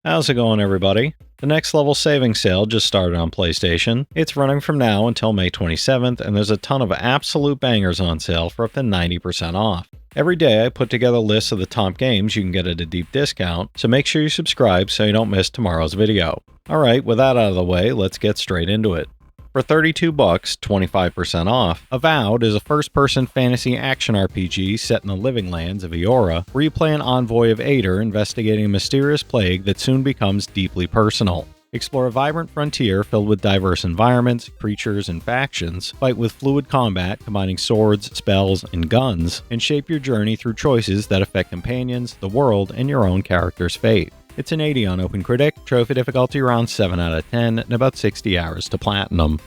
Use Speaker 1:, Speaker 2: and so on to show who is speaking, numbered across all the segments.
Speaker 1: How's it going, everybody? The Next Level Savings Sale just started on PlayStation. It's running from now until May 27th, and there's a ton of absolute bangers on sale for up to 90% off. Every day I put together lists of the top games you can get at a deep discount, so make sure you subscribe so you don't miss tomorrow's video. Alright, with that out of the way, let's get straight into it. For $32, 25% off, Avowed is a first-person fantasy action RPG set in the living lands of Eora, where you play an envoy of Aether investigating a mysterious plague that soon becomes deeply personal. Explore a vibrant frontier filled with diverse environments, creatures, and factions, fight with fluid combat combining swords, spells, and guns, and shape your journey through choices that affect companions, the world, and your own character's fate. It's an 80 on OpenCritic, trophy difficulty around 7 out of 10, and about 60 hours to platinum.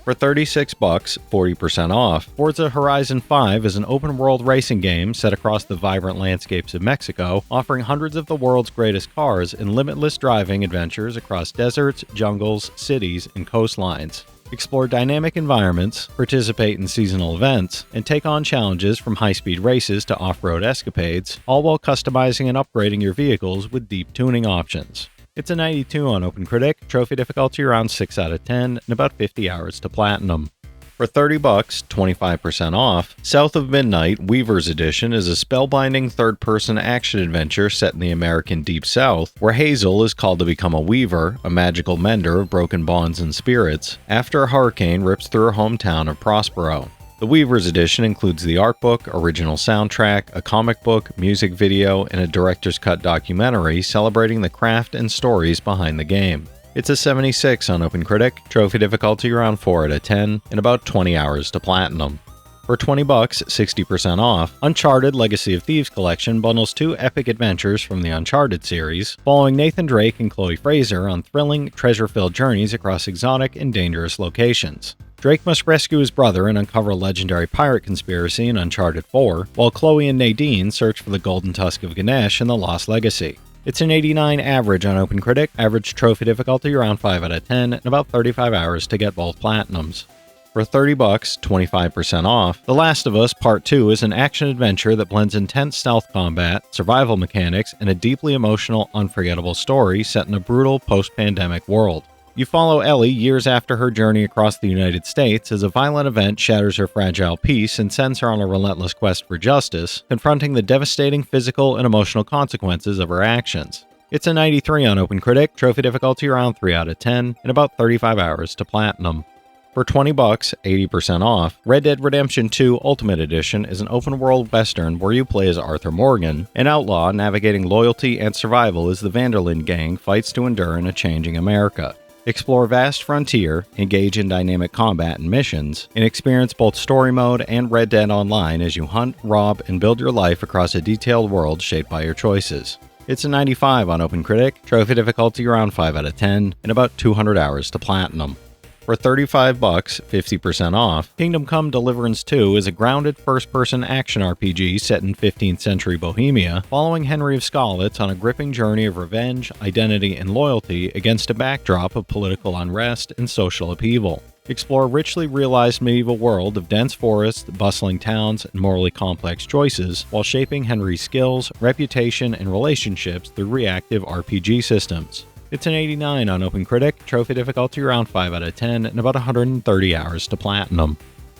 Speaker 1: For $36, 40% off, Forza Horizon 5 is an open-world racing game set across the vibrant landscapes of Mexico, offering hundreds of the world's greatest cars and limitless driving adventures across deserts, jungles, cities, and coastlines. Explore dynamic environments, participate in seasonal events, and take on challenges from high-speed races to off-road escapades, all while customizing and upgrading your vehicles with deep tuning options. It's a 92 on OpenCritic, trophy difficulty around 6 out of 10, and about 50 hours to platinum. For $30, 25% off, South of Midnight Weaver's Edition is a spellbinding third-person action-adventure set in the American Deep South, where Hazel is called to become a weaver, a magical mender of broken bonds and spirits, after a hurricane rips through her hometown of Prospero. The Weaver's Edition includes the art book, original soundtrack, a comic book, music video, and a director's cut documentary celebrating the craft and stories behind the game. It's a 76 on OpenCritic, trophy difficulty around 4 out of 10, and about 20 hours to platinum. For $20, 60% off, Uncharted Legacy of Thieves collection bundles 2 epic adventures from the Uncharted series, following Nathan Drake and Chloe Fraser on thrilling, treasure-filled journeys across exotic and dangerous locations. Drake must rescue his brother and uncover a legendary pirate conspiracy in Uncharted 4, while Chloe and Nadine search for the Golden Tusk of Ganesh in the Lost Legacy. It's an 89 average on OpenCritic, average trophy difficulty around 5 out of 10, and about 35 hours to get both platinums. For $30, 25% off, The Last of Us Part 2 is an action-adventure that blends intense stealth combat, survival mechanics, and a deeply emotional, unforgettable story set in a brutal post-pandemic world. You follow Ellie years after her journey across the United States as a violent event shatters her fragile peace and sends her on a relentless quest for justice, confronting the devastating physical and emotional consequences of her actions. It's a 93 on OpenCritic, trophy difficulty around 3 out of 10, and about 35 hours to platinum. For $20, 80% off, Red Dead Redemption 2 Ultimate Edition is an open-world western where you play as Arthur Morgan, an outlaw navigating loyalty and survival as the Vanderlyn gang fights to endure in a changing America. Explore a vast frontier, engage in dynamic combat and missions, and experience both story mode and Red Dead Online as you hunt, rob, and build your life across a detailed world shaped by your choices. It's a 95 on OpenCritic, trophy difficulty around 5 out of 10, and about 200 hours to platinum. For $35, 50% off, Kingdom Come Deliverance 2 is a grounded first-person action RPG set in 15th century Bohemia, following Henry of Skalitz on a gripping journey of revenge, identity, and loyalty against a backdrop of political unrest and social upheaval. Explore a richly realized medieval world of dense forests, bustling towns, and morally complex choices, while shaping Henry's skills, reputation, and relationships through reactive RPG systems. It's an 89 on OpenCritic, trophy difficulty around 5 out of 10, and about 130 hours to platinum.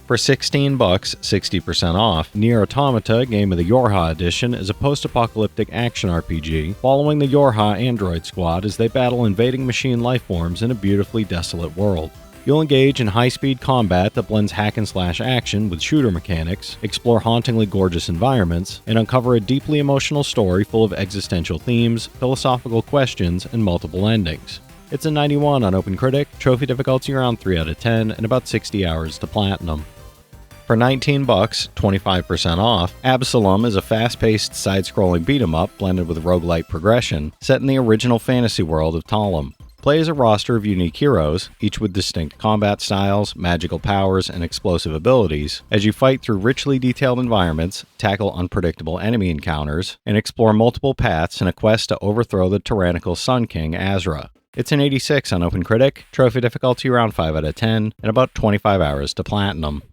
Speaker 1: For $16, 60% off, Nier Automata Game of the Yorha Edition is a post-apocalyptic action RPG, following the Yorha android squad as they battle invading machine lifeforms in a beautifully desolate world. You'll engage in high-speed combat that blends hack-and-slash action with shooter mechanics, explore hauntingly gorgeous environments, and uncover a deeply emotional story full of existential themes, philosophical questions, and multiple endings. It's a 91 on OpenCritic, trophy difficulty around 3 out of 10, and about 60 hours to platinum. For $19, 25% off, Absolum is a fast-paced, side-scrolling beat-em-up blended with roguelite progression, set in the original fantasy world of Talum. Play as a roster of unique heroes, each with distinct combat styles, magical powers, and explosive abilities, as you fight through richly detailed environments, tackle unpredictable enemy encounters, and explore multiple paths in a quest to overthrow the tyrannical Sun King Azra. It's an 86 on OpenCritic, trophy difficulty around 5 out of 10, and about 25 hours to platinum.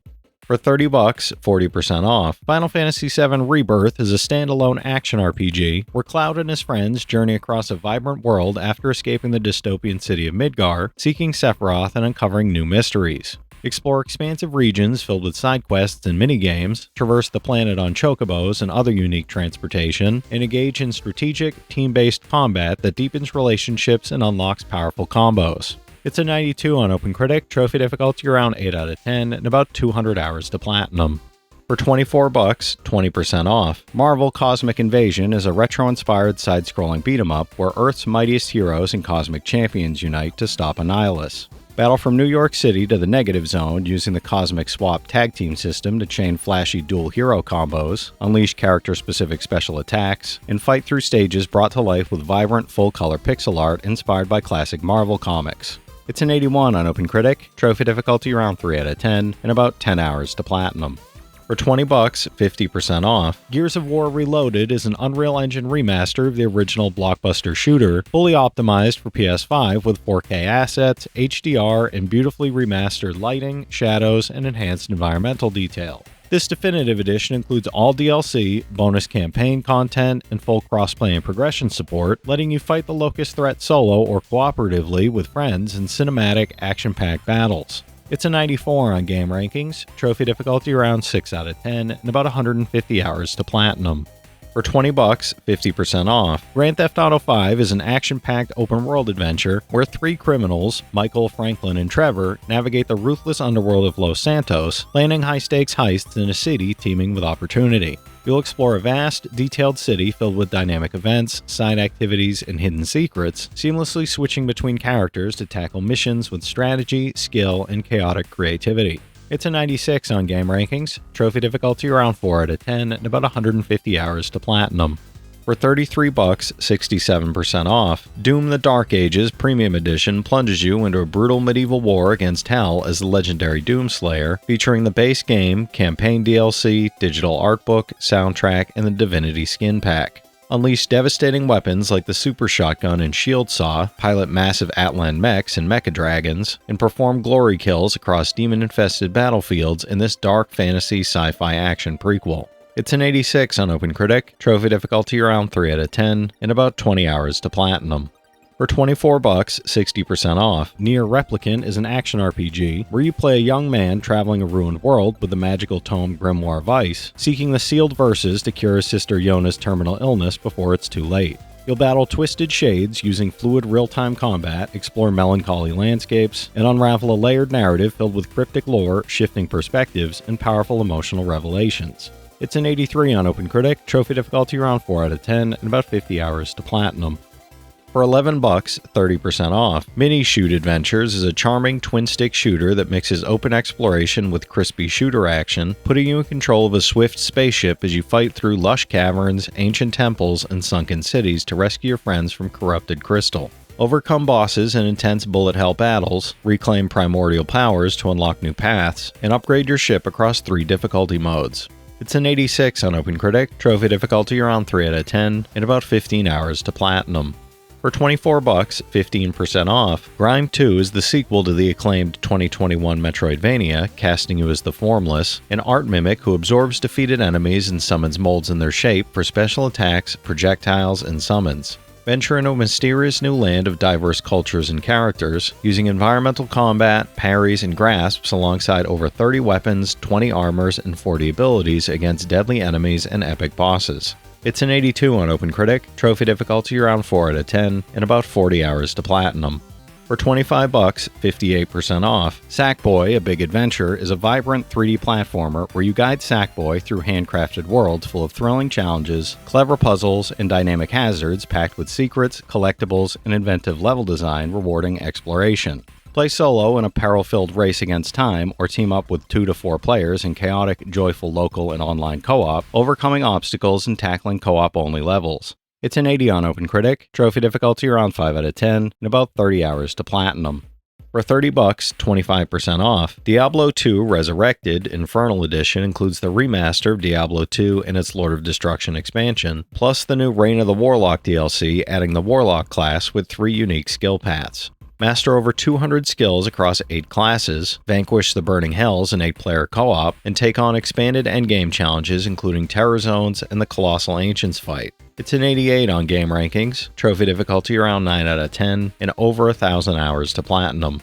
Speaker 1: For $30, 40% off, Final Fantasy VII Rebirth is a standalone action RPG where Cloud and his friends journey across a vibrant world after escaping the dystopian city of Midgar, seeking Sephiroth and uncovering new mysteries. Explore expansive regions filled with side quests and minigames, traverse the planet on chocobos and other unique transportation, and engage in strategic, team-based combat that deepens relationships and unlocks powerful combos. It's a 92 on OpenCritic, trophy difficulty around 8 out of 10, and about 200 hours to platinum. For $24, 20% off, Marvel Cosmic Invasion is a retro-inspired side-scrolling beat-em-up where Earth's mightiest heroes and cosmic champions unite to stop Annihilus. Battle from New York City to the Negative Zone using the Cosmic Swap tag team system to chain flashy dual hero combos, unleash character-specific special attacks, and fight through stages brought to life with vibrant full-color pixel art inspired by classic Marvel comics. It's an 81 on OpenCritic, trophy difficulty around 3 out of 10, and about 10 hours to platinum. For $20, 50% off, Gears of War Reloaded is an Unreal Engine remaster of the original blockbuster shooter, fully optimized for PS5 with 4K assets, HDR, and beautifully remastered lighting, shadows, and enhanced environmental detail. This definitive edition includes all DLC, bonus campaign content, and full crossplay and progression support, letting you fight the Locust threat solo or cooperatively with friends in cinematic, action-packed battles. It's a 94 on Game Rankings, trophy difficulty around 6 out of 10, and about 150 hours to platinum. For $20, 50% off, Grand Theft Auto V is an action-packed open-world adventure where three criminals, Michael, Franklin, and Trevor, navigate the ruthless underworld of Los Santos, planning high-stakes heists in a city teeming with opportunity. You'll explore a vast, detailed city filled with dynamic events, side activities, and hidden secrets, seamlessly switching between characters to tackle missions with strategy, skill, and chaotic creativity. It's a 96 on Game Rankings, trophy difficulty around 4 out of 10, and about 150 hours to platinum. For $33, 67% off, Doom the Dark Ages Premium Edition plunges you into a brutal medieval war against Hell as the legendary Doomslayer, featuring the base game, campaign DLC, digital art book, soundtrack, and the Divinity skin pack. Unleash devastating weapons like the Super Shotgun and Shield Saw, pilot massive Atlan mechs and mecha dragons, and perform glory kills across demon-infested battlefields in this dark fantasy sci-fi action prequel. It's an 86 on OpenCritic, trophy difficulty around 3 out of 10, and about 20 hours to platinum. For $24, 60% off, Nier Replicant is an action RPG where you play a young man traveling a ruined world with the magical tome Grimoire Vice, seeking the sealed verses to cure his sister Yona's terminal illness before it's too late. You'll battle twisted shades using fluid real-time combat, explore melancholy landscapes, and unravel a layered narrative filled with cryptic lore, shifting perspectives, and powerful emotional revelations. It's an 83 on OpenCritic, trophy difficulty around 4 out of 10, and about 50 hours to platinum. For $11, 30% off, Minishoot Adventures is a charming twin-stick shooter that mixes open exploration with crispy shooter action, putting you in control of a swift spaceship as you fight through lush caverns, ancient temples, and sunken cities to rescue your friends from corrupted crystal. Overcome bosses in intense bullet hell battles, reclaim primordial powers to unlock new paths, and upgrade your ship across 3 difficulty modes. It's an 86 on OpenCritic, trophy difficulty around 3 out of 10, and about 15 hours to platinum. For $24, 15% off, Grime 2 is the sequel to the acclaimed 2021 Metroidvania, casting you as the Formless, an art mimic who absorbs defeated enemies and summons molds in their shape for special attacks, projectiles, and summons. Venture into a mysterious new land of diverse cultures and characters, using environmental combat, parries, and grasps alongside over 30 weapons, 20 armors, and 40 abilities against deadly enemies and epic bosses. It's an 82 on OpenCritic, trophy difficulty around 4 out of 10, and about 40 hours to platinum. For $25, 58% off, Sackboy A Big Adventure is a vibrant 3D platformer where you guide Sackboy through handcrafted worlds full of thrilling challenges, clever puzzles, and dynamic hazards packed with secrets, collectibles, and inventive level design rewarding exploration. Play solo in a peril-filled race against time, or team up with 2 to 4 players in chaotic, joyful local and online co-op, overcoming obstacles and tackling co-op-only levels. It's an 80 on OpenCritic, trophy difficulty around 5 out of 10, and about 30 hours to platinum. For $30, 25% off, Diablo 2 Resurrected Infernal Edition includes the remaster of Diablo 2 and its Lord of Destruction expansion, plus the new Reign of the Warlock DLC adding the Warlock class with 3 unique skill paths. Master over 200 skills across 8 classes, vanquish the burning hells in 8-player co-op, and take on expanded endgame challenges including Terror Zones and the Colossal Ancients fight. It's an 88 on game rankings, trophy difficulty around 9 out of 10, and over 1,000 hours to platinum.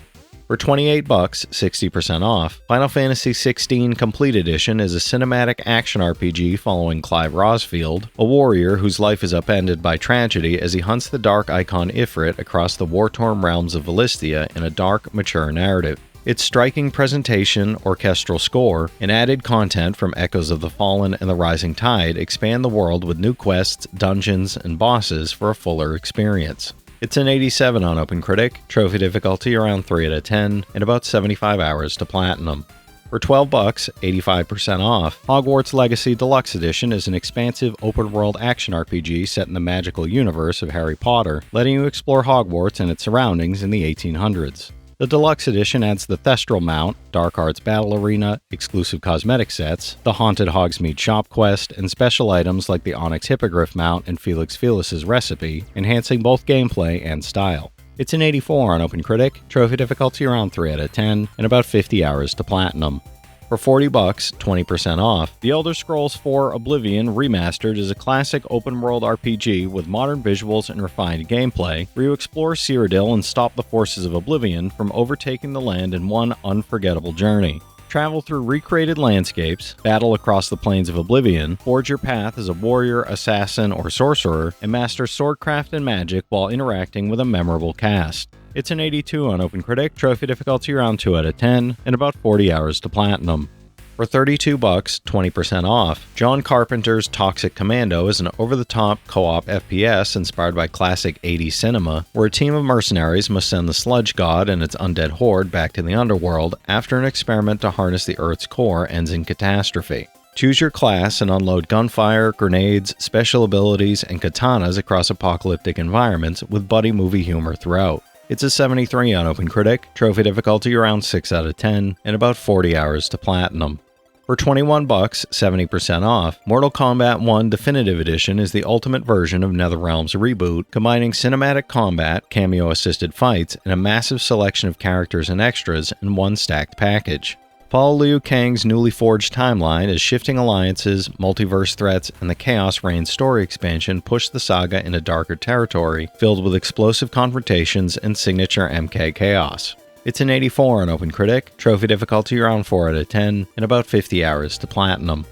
Speaker 1: For $28, 60% off, Final Fantasy XVI Complete Edition is a cinematic action RPG following Clive Rosfield, a warrior whose life is upended by tragedy as he hunts the dark icon Ifrit across the war-torn realms of Valistia in a dark, mature narrative. Its striking presentation, orchestral score, and added content from Echoes of the Fallen and the Rising Tide expand the world with new quests, dungeons, and bosses for a fuller experience. It's an 87 on OpenCritic, trophy difficulty around 3 out of 10, and about 75 hours to platinum. For $12, 85% off, Hogwarts Legacy Deluxe Edition is an expansive open-world action RPG set in the magical universe of Harry Potter, letting you explore Hogwarts and its surroundings in the 1800s. The Deluxe Edition adds the Thestral Mount, Dark Arts Battle Arena, exclusive cosmetic sets, the Haunted Hogsmeade Shop Quest, and special items like the Onyx Hippogriff Mount and Felix Felis's Recipe, enhancing both gameplay and style. It's an 84 on OpenCritic, trophy difficulty around 3 out of 10, and about 50 hours to platinum. For $40, 20% off, The Elder Scrolls IV Oblivion Remastered is a classic open-world RPG with modern visuals and refined gameplay, where you explore Cyrodiil and stop the forces of Oblivion from overtaking the land in one unforgettable journey. Travel through recreated landscapes, battle across the plains of Oblivion, forge your path as a warrior, assassin, or sorcerer, and master swordcraft and magic while interacting with a memorable cast. It's an 82 on OpenCritic, trophy difficulty around 2 out of 10, and about 40 hours to platinum. For $32, 20% off, John Carpenter's Toxic Commando is an over-the-top co-op FPS inspired by classic 80s cinema, where a team of mercenaries must send the Sludge God and its undead horde back to the underworld after an experiment to harness the Earth's core ends in catastrophe. Choose your class and unload gunfire, grenades, special abilities, and katanas across apocalyptic environments with buddy movie humor throughout. It's a 73 on OpenCritic, trophy difficulty around 6 out of 10, and about 40 hours to platinum. For $21, 70% off, Mortal Kombat 1 Definitive Edition is the ultimate version of NetherRealm's reboot, combining cinematic combat, cameo-assisted fights, and a massive selection of characters and extras in one stacked package. Follow Liu Kang's newly forged timeline as shifting alliances, multiverse threats, and the Chaos Reign story expansion push the saga into darker territory, filled with explosive confrontations and signature MK chaos. It's an 84 on OpenCritic, trophy difficulty around 4 out of 10, and about 50 hours to platinum.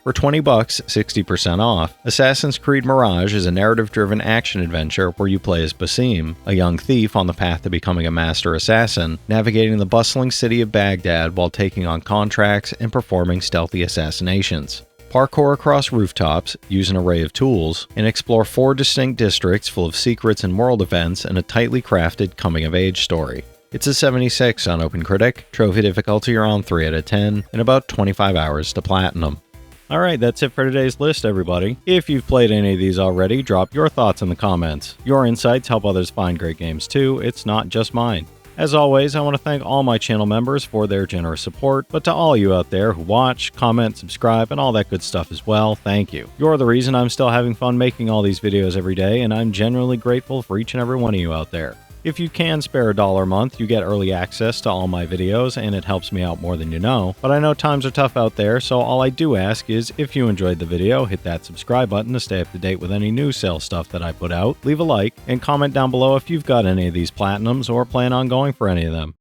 Speaker 1: For $20, 60% off, Assassin's Creed Mirage is a narrative-driven action-adventure where you play as Basim, a young thief on the path to becoming a master assassin, navigating the bustling city of Baghdad while taking on contracts and performing stealthy assassinations. Parkour across rooftops, use an array of tools, and explore 4 distinct districts full of secrets and world events in a tightly crafted coming-of-age story. It's a 76 on OpenCritic, trophy difficulty around 3 out of 10, and about 25 hours to platinum. Alright, that's it for today's list, everybody. If you've played any of these already, drop your thoughts in the comments. Your insights help others find great games too, it's not just mine. As always, I want to thank all my channel members for their generous support, but to all you out there who watch, comment, subscribe, and all that good stuff as well, thank you. You're the reason I'm still having fun making all these videos every day, and I'm genuinely grateful for each and every one of you out there. If you can spare $1 a month, you get early access to all my videos, and it helps me out more than you know. But I know times are tough out there, so all I do ask is, if you enjoyed the video, hit that subscribe button to stay up to date with any new sale stuff that I put out, leave a like, and comment down below if you've got any of these platinums or plan on going for any of them.